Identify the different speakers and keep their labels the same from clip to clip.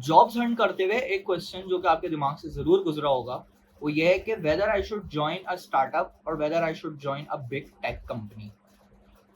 Speaker 1: Jobs Hunt करते हुए एक क्वेश्चन जो कि आपके दिमाग से जरूर गुजरा होगा, वो ये है कि whether I should join a startup और whether I should join a big tech company.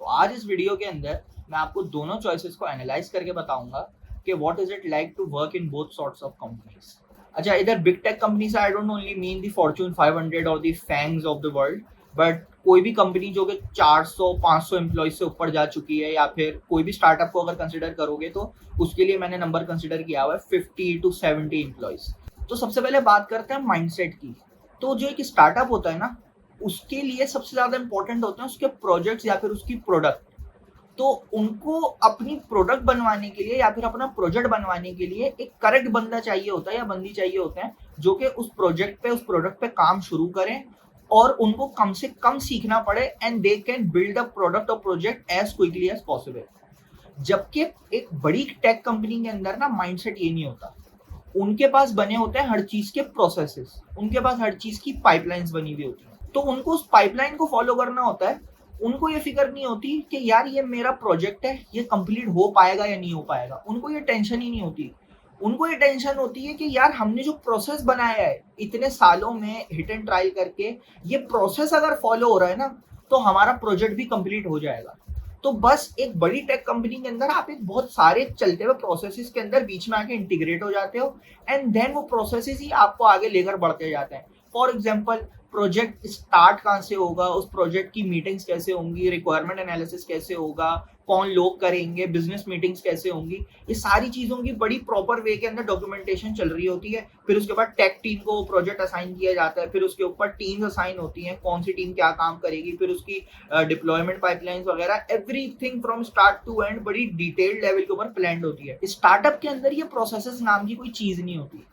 Speaker 1: तो आज इस वीडियो के अंदर मैं आपको दोनों चॉइसेस को एनालाइज करके बताऊंगा कि what is it like to work in both sorts of companies. अच्छा, इधर big tech companies I don't only mean the Fortune 500 और the FAANGs of the world, but कोई भी कंपनी जो कि 400-500 एम्प्लॉय से ऊपर जा चुकी है, या फिर कोई भी स्टार्टअप को अगर कंसिडर करोगे तो उसके लिए मैंने नंबर कंसिडर किया हुआ है 50 to 70 एम्प्लॉयज। तो सबसे पहले बात करते हैं माइंडसेट की। तो जो एक स्टार्टअप होता है ना, उसके लिए सबसे ज्यादा इंपॉर्टेंट होते हैं उसके प्रोजेक्ट्स या फिर उसकी प्रोडक्ट। तो उनको अपनी प्रोडक्ट बनवाने के लिए या फिर अपना प्रोजेक्ट बनवाने के लिए एक करेक्ट बंदा चाहिए होता है या बंदी चाहिए होते हैं, जो कि उस प्रोजेक्ट पे, उस प्रोडक्ट पे काम शुरू करें और उनको कम से कम सीखना पड़े, and they can build a product और project as quickly as possible. जबकि एक बड़ी टेक कंपनी के अंदर ना माइंडसेट ये नहीं होता। उनके पास बने होते हैं हर चीज के प्रोसेसेस, उनके पास हर चीज की पाइपलाइंस बनी हुई होती है, तो उनको उस पाइपलाइन को फॉलो करना होता है। उनको ये फिक्र नहीं होती कि यार ये मेरा प्रोजेक्ट है, ये कंप्लीट हो पाएगा या नहीं हो पाएगा। उनको ये टेंशन ही नहीं होती। उनको ये टेंशन होती है कि यार हमने जो प्रोसेस बनाया है इतने सालों में हिट एंड ट्राई करके, ये प्रोसेस अगर फॉलो हो रहा है ना, तो हमारा प्रोजेक्ट भी कंप्लीट हो जाएगा। तो बस एक बड़ी टेक कंपनी के अंदर आप एक बहुत सारे चलते हुए प्रोसेसेस के अंदर बीच में आके इंटीग्रेट हो जाते हो, एंड देन वो प्रोसेसेस ही आपको आगे लेकर बढ़ते जाते हैं। फॉर एग्जाम्पल, प्रोजेक्ट स्टार्ट कहाँ से होगा, उस प्रोजेक्ट की मीटिंग्स कैसे होंगी, रिक्वायरमेंट एनालिसिस कैसे होगा, कौन लोग करेंगे, बिजनेस मीटिंग्स कैसे होंगी, ये सारी चीजों की बड़ी प्रॉपर वे के अंदर डॉक्यूमेंटेशन चल रही होती है। फिर उसके बाद टेक टीम को प्रोजेक्ट असाइन किया जाता है, फिर उसके ऊपर टीम्स असाइन होती हैं, कौन सी टीम क्या काम करेगी, फिर उसकी डिप्लॉयमेंट पाइपलाइंस वगैरह, everything from start to end बड़ी डिटेल्ड लेवल के ऊपर प्लान होती है। स्टार्टअप के अंदर ये प्रोसेसेस नाम की कोई चीज नहीं होती।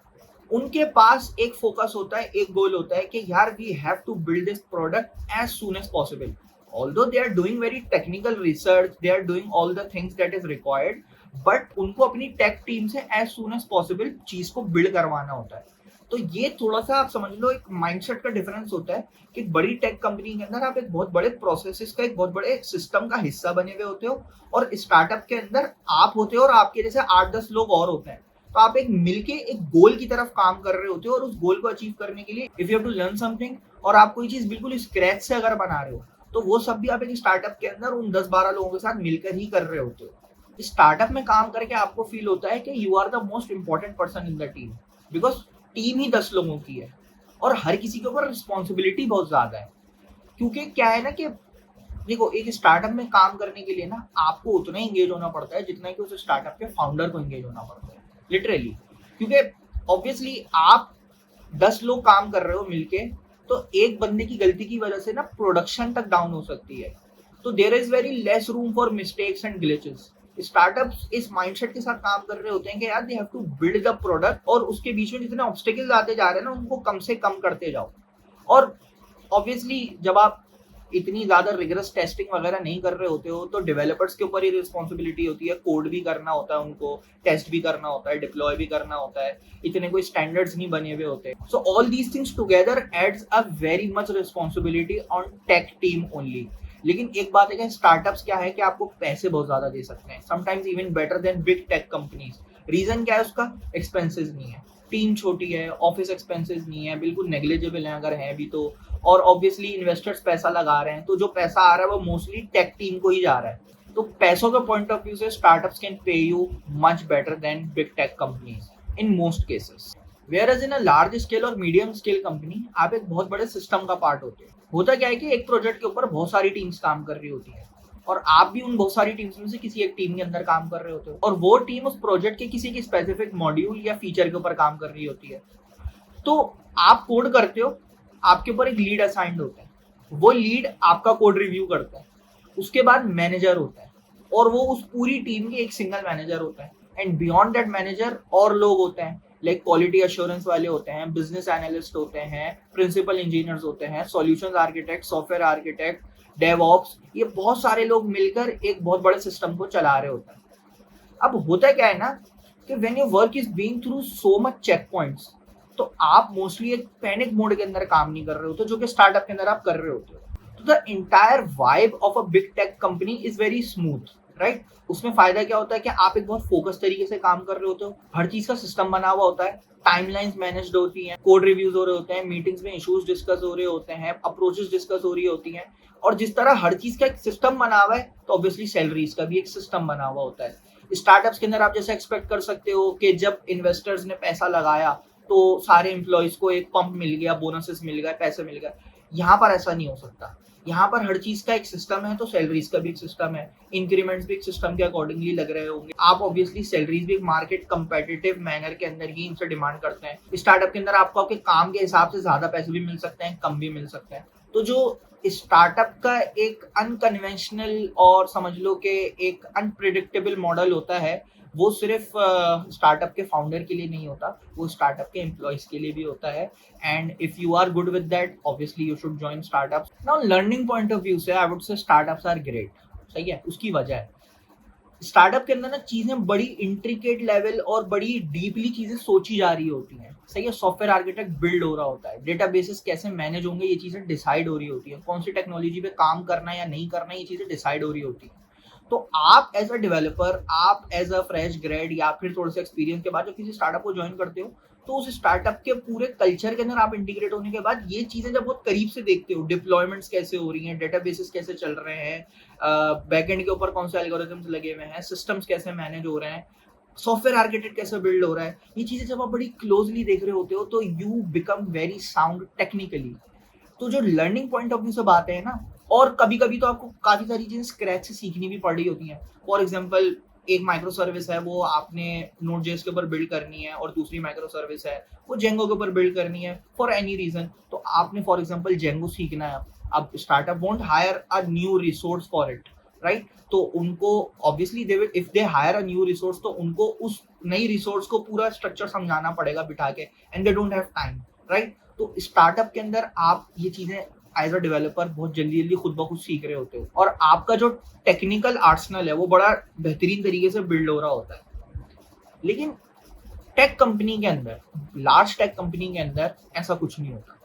Speaker 1: उनके पास एक फोकस होता है, एक गोल होता है कि यार we have to build this product as soon as possible. Although they are doing very technical research, they are doing all the things that is required, but उनको अपनी टेक टीम से एज सून एज पॉसिबल चीज को build करवाना होता है। तो ये थोड़ा सा आप समझ लो एक माइंडसेट का डिफरेंस होता है कि बड़ी टेक कंपनी के अंदर आप एक बहुत बड़े प्रोसेसेस का, एक बहुत बड़े सिस्टम का हिस्सा बने हुए होते हो, और स्टार्टअप के अंदर आप होते हो और आपके जैसे 8-10 लोग और होते हैं। तो आप एक मिलके एक गोल की तरफ काम कर रहे होते हो, और उस गोल को अचीव करने के लिए if you have to learn something, और आप कोई चीज बिल्कुल स्क्रैच से अगर बना रहे हो, तो वो सब भी आप एक स्टार्टअप के अंदर उन 10-12 लोगों के साथ मिलकर ही कर रहे होते हो। स्टार्टअप में काम करके आपको फील होता है कि you are the most important person in the team, because team ही 10 लोगों की है और हर किसी के ऊपर रिस्पॉन्सिबिलिटी बहुत ज्यादा है। क्योंकि क्या है ना कि देखो, एक स्टार्टअप में काम करने के लिए ना आपको उतना ही एंगेज होना पड़ता है जितना कि उस स्टार्टअप के फाउंडर को एंगेज होना पड़ता है, लिटरली। क्योंकि ऑब्वियसली आप 10 लोग काम कर रहे हो मिलके, तो एक बंदे की गलती की वजह से ना प्रोडक्शन तक डाउन हो सकती है। तो there is very less room for mistakes and glitches. Startups इस माइंडसेट के साथ काम कर रहे होते हैं कि यार they have to build the product, और उसके बीच में जितने ऑब्स्टेकल्स आते जा रहे हैं ना, उनको कम से कम करते जाओ। और ऑब्वियसली जब आप इतनी ज्यादा रिगरस टेस्टिंग वगैरह नहीं कर रहे होते हो, तो डेवलपर्स के ऊपर ही रिस्पॉन्सिबिलिटी होती है, कोड भी करना होता है उनको, टेस्ट भी करना होता है, डिप्लॉय भी करना होता है, इतने कोई स्टैंडर्ड्स नहीं बने हुए होते। So all these things together adds a very much responsibility on tech team only. लेकिन एक बात है कि स्टार्टअप्स क्या है कि आपको पैसे बहुत ज्यादा दे सकते हैं, sometimes even better than big tech companies. Reason क्या है उसका? एक्सपेंसेस नहीं है, टीम छोटी है, ऑफिस एक्सपेंसेस नहीं है, बिल्कुल नेग्लिजिबल है अगर है भी तो, और ऑब्वियसली इन्वेस्टर्स पैसा लगा रहे हैं, तो जो पैसा आ रहा है वो मोस्टली टेक टीम को ही जा रहा है। तो पैसों के पॉइंट ऑफ व्यू से startups can pay you much better than big tech companies in most cases. Whereas in a large scale और मीडियम स्केल कंपनी आप एक बहुत बड़े सिस्टम का पार्ट होते हैं। होता क्या है कि एक प्रोजेक्ट के ऊपर बहुत सारी टीम्स काम कर रही होती है, और आप भी उन बहुत सारी टीम्स में से किसी एक टीम के अंदर काम कर रहे होते हो, और वो टीम उस प्रोजेक्ट के किसी की स्पेसिफिक मॉड्यूल या फीचर के ऊपर काम कर रही होती है। तो आप कोड करते हो, आपके ऊपर एक लीड असाइंड होता है, वो लीड आपका कोड रिव्यू करता है। उसके बाद मैनेजर होता है, और वो उस पूरी टीम के एक सिंगल मैनेजर होता है, एंड बियॉन्ड दैट मैनेजर और लोग होते हैं, लाइक क्वालिटी अश्योरेंस वाले होते हैं, बिजनेस एनालिस्ट होते हैं, प्रिंसिपल इंजीनियर्स होते हैं, solutions architect, software architect, DevOps, ये बहुत सारे लोग मिलकर एक बहुत बड़े सिस्टम को चला रहे होते हैं। अब होता क्या है ना कि when your work is being through so much check points, तो आप मोस्टली एक पैनिक मोड के अंदर काम नहीं कर रहे होते, जो कि स्टार्टअप के अंदर आप कर रहे होते हो। तो the entire vibe of a big tech company is very smooth, right. उसमें फायदा क्या होता है कि आप एक बहुत फोकस तरीके से काम कर रहे होते हो, हर चीज का सिस्टम बना हुआ होता है, टाइमलाइंस मैनेज्ड होती हैं, कोड रिव्यूज हो रहे होते हैं, मीटिंग्स में इश्यूज डिस्कस हो रहे होते हैं, अप्रोचेस डिस्कस हो रही होती हैं। और जिस तरह हर चीज का एक सिस्टम बना हुआ है, तो ऑब्वियसली सैलरीज का भी एक सिस्टम बना हुआ होता है। स्टार्टअप्स के अंदर आप जैसे एक्सपेक्ट कर सकते हो कि जब इन्वेस्टर्स ने पैसा लगाया तो सारे एम्प्लॉयज को एक पंप मिल गया, बोनसेस मिल गए, पैसे मिल गए। यहाँ पर ऐसा नहीं हो सकता। यहाँ पर हर चीज का एक सिस्टम है, तो सैलरीज का भी एक सिस्टम है, इंक्रीमेंट्स भी एक सिस्टम के अकॉर्डिंगली लग रहे होंगे। आप ऑब्वियसली सैलरीज भी एक मार्केट कंपेटिटिव मैनर के अंदर ही इनसे डिमांड करते हैं। स्टार्टअप के अंदर आपको आपके काम के हिसाब से ज्यादा पैसे भी मिल सकते हैं, कम भी मिल सकते हैं। तो जो स्टार्टअप का एक अनकन्वेंशनल और समझ लो कि एक अनप्रिडिक्टेबल मॉडल होता है, वो सिर्फ स्टार्टअप के फाउंडर के लिए नहीं होता, वो स्टार्टअप के एम्प्लॉयज के लिए भी होता है। And if you are good with that, obviously you should join startups. Now learning point of view से I would say startups are great. सही है, उसकी वजह है स्टार्टअप के अंदर ना चीजें बड़ी इंट्रिकेट लेवल और बड़ी डीपली चीजें सोची जा रही होती हैं। सही है, सॉफ्टवेयर आर्किटेक्ट बिल्ड हो रहा होता है, डेटाबेसेस कैसे मैनेज होंगे ये चीजें डिसाइड हो रही होती है, कौन सी टेक्नोलॉजी पे काम करना है या नहीं करना है ये चीजें डिसाइड हो रही होती है। तो आप एज अ डेवलपर, आप एज अ फ्रेश ग्रेड या फिर थोड़े से एक्सपीरियंस के बाद जब किसी स्टार्टअप को ज्वाइन करते हो, तो उस स्टार्टअप के पूरे कल्चर के अंदर आप इंटीग्रेट होने के बाद ये चीजें जब बहुत करीब से देखते हो, डिप्लॉयमेंट्स कैसे हो रही हैं, डेटाबेसेस कैसे चल रहे हैं, बैकएंड के ऊपर कौन से एल्गोरिथम्स लगे हुए हैं, सिस्टम्स कैसे मैनेज हो रहे हैं, सॉफ्टवेयर आर्किटेक्ट कैसे बिल्ड हो रहा है, ये चीजें जब आप बड़ी क्लोजली देख रहे होते हो तो you become very sound technically. तो जो लर्निंग पॉइंट ऑफ व्यू से बात है ना, और कभी कभी तो आपको काफी सारी चीजें स्क्रैच से सीखनी भी पड़ रही होती हैं। फॉर एग्जाम्पल, एक माइक्रो सर्विस है, वो आपने नोड जेएस के ऊपर बिल्ड करनी है, और दूसरी माइक्रो सर्विस है वो जेंगो के ऊपर बिल्ड करनी है फॉर एनी रीजन। तो आपने फॉर एग्जाम्पल जेंगो सीखना है। अब startup won't higher a new resource for it, right. तो उनको obviously they will, if they hire a new resource, तो उनको उस नई रिसोर्स को पूरा स्ट्रक्चर समझाना पड़ेगा बिठा के, and they don't have time, right. तो स्टार्टअप के अंदर आप ये चीजें एज अ डेवलपर बहुत जल्दी जल्दी खुद ब खुद सीख रहे होते हो, और आपका जो टेक्निकल आर्सनल है वो बड़ा बेहतरीन तरीके से बिल्ड हो रहा होता है। लेकिन टेक कंपनी के अंदर, लार्ज टेक कंपनी के अंदर ऐसा कुछ नहीं होता।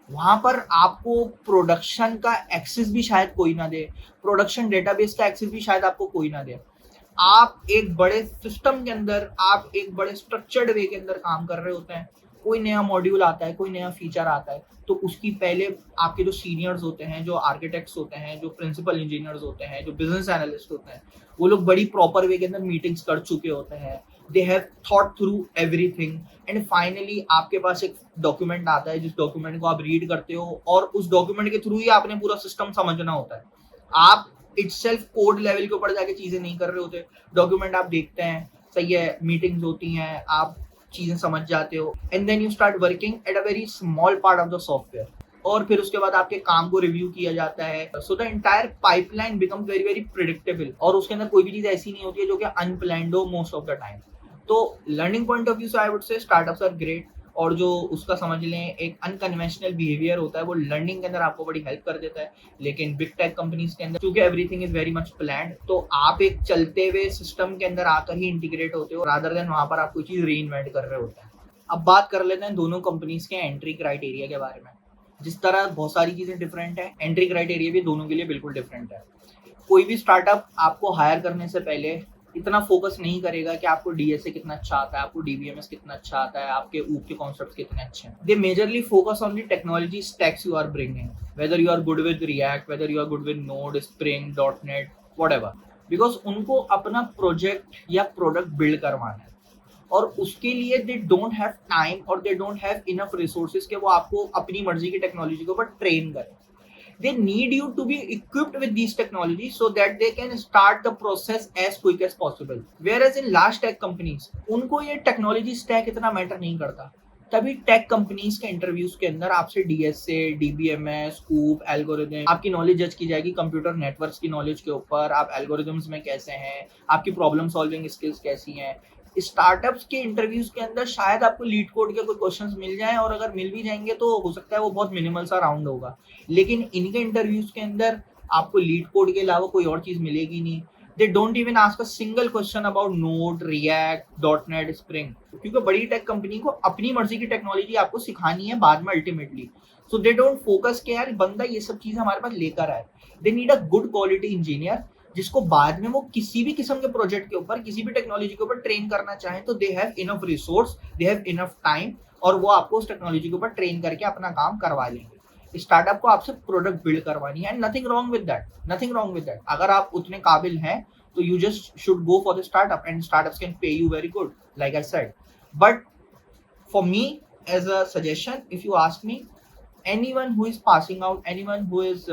Speaker 1: वहां पर आपको प्रोडक्शन का एक्सेस भी शायद कोई ना दे, प्रोडक्शन डेटाबेस का एक्सेस भी शायद आपको कोई ना दे। आप एक बड़े सिस्टम के अंदर, आप एक बड़े स्ट्रक्चर्ड वे के अंदर काम कर रहे होते हैं। कोई नया मॉड्यूल आता है, कोई नया फीचर आता है, तो उसकी पहले आपके जो सीनियर्स होते हैं, जो आर्किटेक्ट्स होते हैं, जो प्रिंसिपल इंजीनियर्स होते हैं, जो बिजनेस एनालिस्ट होते हैं, वो लोग बड़ी प्रॉपर वे के अंदर मीटिंग्स कर चुके होते हैं। They have thought through everything, and finally आपके पास एक डॉक्यूमेंट आता है, जिस डॉक्यूमेंट को आप रीड करते हो, और उस डॉक्यूमेंट के थ्रू ही आपने पूरा सिस्टम समझना होता है। आप इटसेल्फ कोड लेवल के ऊपर जाके चीजें नहीं कर रहे होते। डॉक्यूमेंट आप देखते हैं, सही है, मीटिंग्स होती हैं, आप चीजें समझ जाते हो, and then you start working at a very small part of the software, और फिर उसके बाद आपके काम को रिव्यू किया जाता है। So the entire pipeline becomes very very predictable, और उसके अंदर कोई भी चीज ऐसी नहीं होती है जो कि अनप्लैन्ड हो मोस्ट ऑफ द टाइम। तो लर्निंग पॉइंट ऑफ व्यू से I would say startups are great, और जो उसका समझ लें एक अनकन्वेंशनल बिहेवियर होता है, वो लर्निंग के अंदर आपको बड़ी हेल्प कर देता है। लेकिन बिग टेक कंपनीज के अंदर क्योंकि everything is very much planned, तो आप एक चलते हुए सिस्टम के अंदर आकर ही इंटीग्रेट होते हो, रादर देन वहां पर आप कोई चीज री इन्वेंट कर रहे होते हैं। अब बात कर लेते हैं दोनों कंपनीज के एंट्री क्राइटेरिया के बारे में। जिस तरह बहुत सारी चीजें डिफरेंट है, एंट्री क्राइटेरिया भी दोनों के लिए बिल्कुल डिफरेंट है। कोई भी स्टार्टअप आपको हायर करने से पहले इतना फोकस नहीं करेगा कि आपको डीएसए कितना अच्छा आता है, आपको डीबीएमएस कितना अच्छा आता है, आपके ऊप के कॉन्सेप्ट्स कितने अच्छे हैं। They majorly focus on the technology stacks you are bringing, whether you are good with React, whether you are good with Node, Spring, dot net, whatever, because उनको अपना प्रोजेक्ट या प्रोडक्ट बिल्ड करवाना है, और उसके लिए दे डोंट हैव टाइम और they don't have enough resources कि वो आपको अपनी मर्जी की टेक्नोलॉजी के ऊपर ट्रेन करें। They need you to be equipped with these technologies so that they can start the process as quick as possible. Whereas in large tech companies, उनको ये टेक्नोलॉजी स्टैक इतना मैटर नहीं करता। तभी टेक कंपनीज के interviews के अंदर आपसे डीएसए, डीबीएमएस, स्कूप, एल्गोरिथम, आपकी नॉलेज जज की जाएगी कंप्यूटर नेटवर्क्स की नॉलेज के ऊपर, आप एल्गोरिथम्स में कैसे हैं, आपकी प्रॉब्लम सॉल्विंग स्किल्स कैसी हैं। स्टार्टअप्स के इंटरव्यूज के अंदर शायद आपको लीड कोड के कोई क्वेश्चंस मिल जाएं, और अगर मिल भी जाएंगे तो हो सकता है वो बहुत मिनिमल सा राउंड होगा। लेकिन इनके इंटरव्यूज के अंदर आपको लीड कोड के अलावा कोई और चीज मिलेगी नहीं। They don't even ask a single question about node, react, dot net, spring, क्योंकि बड़ी टेक कंपनी को अपनी मर्जी की टेक्नोलॉजी आपको सिखानी है बाद में ultimately. So they don't focus के यार बंदा ये सब चीजें हमारे पास लेकर आए। They need a good quality engineer जिसको बाद में वो किसी भी किस्म के प्रोजेक्ट के ऊपर, किसी भी टेक्नोलॉजी के ऊपर ट्रेन करना चाहें तो they have enough resource, they have enough time, और वो आपको उस टेक्नोलॉजी के ऊपर ट्रेन करके अपना काम करवा लेंगे। स्टार्टअप को आपसे प्रोडक्ट बिल्ड करवानी है, and nothing wrong with that, nothing wrong with that. अगर आप उतने काबिल हैं तो you just should go for the startup, and startups can pay you very good, like I said. But for me, as a suggestion, if you ask me, anyone who is passing out, anyone who is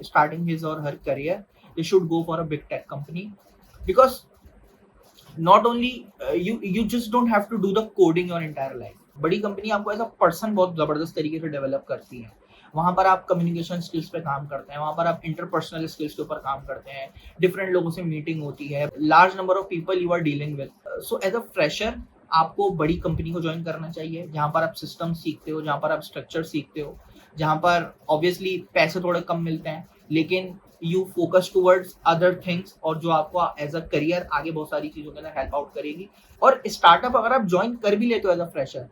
Speaker 1: starting his or her career, they should go for a big tech company, because not only you just don't have to do the coding your entire life। बड़ी company आपको as a person बहुत जबरदस्त तरीके से develop करती है। वहां पर आप कम्युनिकेशन स्किल्स पे काम करते हैं, वहां पर आप इंटरपर्सनल स्किल्स के ऊपर काम करते हैं, डिफरेंट लोगों से मीटिंग होती है, large number of people you are dealing with. So as a fresher आपको बड़ी कंपनी को ज्वाइन करना चाहिए, जहां पर आप सिस्टम सीखते हो, जहां पर आप स्ट्रक्चर सीखते हो, जहां पर ऑब्वियसली पैसे थोड़े कम मिलते हैं, लेकिन you focus towards other things, और जो आपको एज अ करियर आगे बहुत सारी चीजों के अंदर हेल्प आउट करेगी। और स्टार्टअप अगर आप ज्वाइन कर भी लेते हो एज अ फ्रेशर,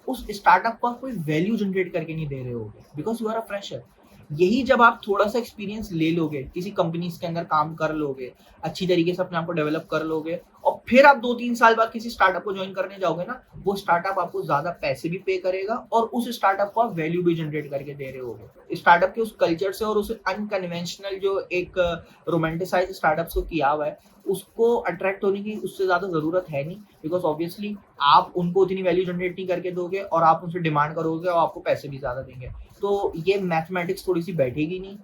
Speaker 1: उस स्टार्टअप को आप कोई वैल्यू जनरेट करके नहीं दे रहे होगे, because you are a fresher. यही जब आप थोड़ा सा एक्सपीरियंस ले लोगे, किसी कंपनीज के अंदर काम कर लोगे, अच्छी तरीके से अपने आप को डेवलप कर लोगे, और फिर आप 2-3 साल बाद किसी स्टार्टअप को ज्वाइन करने जाओगे ना, वो स्टार्टअप आपको ज्यादा पैसे भी पे करेगा, और उस स्टार्टअप को आप वैल्यू भी जनरेट करके दे रहे होगे। स्टार्टअप के उस कल्चर से और उस अनकन्वेंशनल जो एक रोमांटिसाइज स्टार्टअप को किया हुआ है, उसको अट्रैक्ट होने की उससे ज्यादा जरूरत है नहीं, बिकॉज ऑब्वियसली आप उनको उतनी वैल्यू जनरेट नहीं करके दोगे, और आप उनसे डिमांड करोगे और आपको पैसे भी ज्यादा देंगे, तो ये मैथमेटिक्स थोड़ी सी बैठेगी नहीं।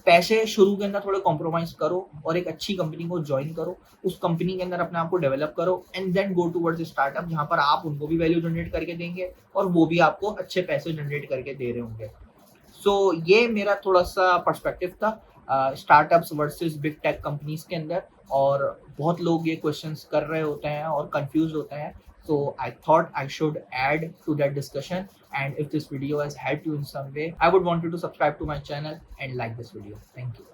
Speaker 1: पैसे शुरू के अंदर थोड़े कॉम्प्रोमाइज करो, और एक अच्छी कंपनी को ज्वाइन करो, उस कंपनी के अंदर अपने आप को डेवलप करो, and then go towards startup, जहां पर आप उनको भी वैल्यू जनरेट करके देंगे और वो भी आपको अच्छे पैसे जनरेट करके दे रहे होंगे। सो ये मेरा थोड़ा सा पर्सपेक्टिव था startups versus big tech companies के अंदर, और बहुत लोग ये क्वेश्चंस कर रहे होते हैं और कंफ्यूज होते हैं। So I thought I should add to that discussion, and if this video has helped you in some way, I would want you to subscribe to my channel and like this video. Thank you.